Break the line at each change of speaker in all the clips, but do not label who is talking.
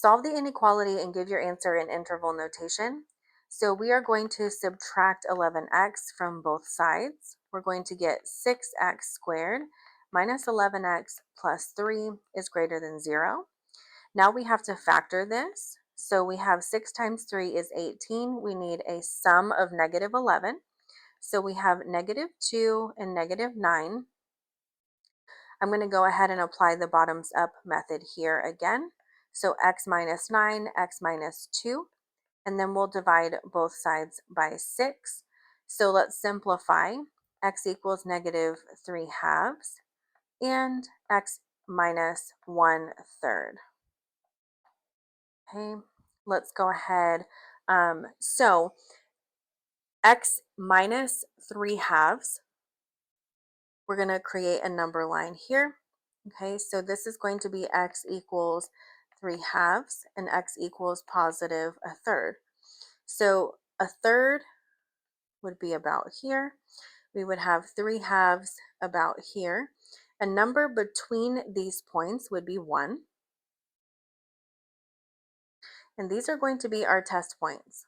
Solve the inequality and give your answer in interval notation. So we are going to subtract 11x from both sides. We're going to get 6x squared minus 11x plus 3 is greater than 0. Now we have to factor this. So we have 6 times 3 is 18. We need a sum of negative 11. So we have negative 2 and negative 9. I'm going to go ahead and apply the bottoms up method here again. So x minus 9, x minus 2, and then we'll divide both sides by 6. So let's simplify. X equals negative 3 halves and x minus 1/3. Okay, let's go ahead. So x minus 3 halves, we're going to create a number line here. Okay, so this is going to be x equals 3 halves and x equals positive 1/3. So 1/3 would be about here. We would have 3 halves about here. A number between these points would be 1. And these are going to be our test points.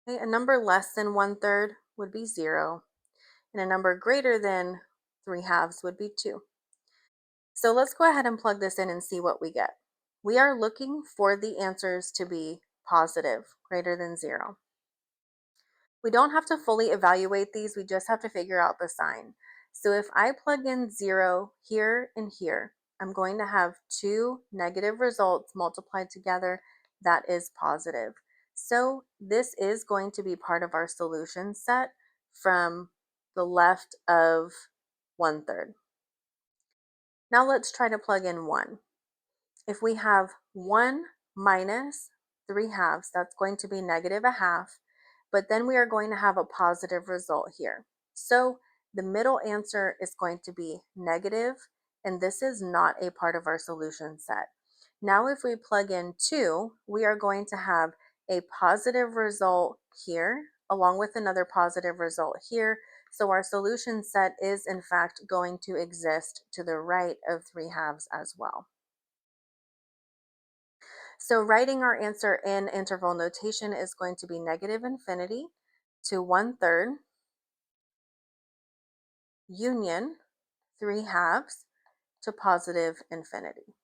Okay, a number less than 1/3 would be 0. And a number greater than 3 halves would be 2. So let's go ahead and plug this in and see what we get. We are looking for the answers to be positive, greater than 0. We don't have to fully evaluate these, we just have to figure out the sign. So if I plug in 0 here and here, I'm going to have 2 negative results multiplied together. That is positive. So this is going to be part of our solution set from the left of 1/3. Now let's try to plug in 1. If we have 1 minus 3 halves, that's going to be negative 1/2, but then we are going to have a positive result here. So the middle answer is going to be negative, and this is not a part of our solution set. Now if we plug in 2, we are going to have a positive result here, along with another positive result here. So our solution set is in fact going to exist to the right of 3 halves as well. So writing our answer in interval notation is going to be negative infinity to 1/3 union 3 halves to positive infinity.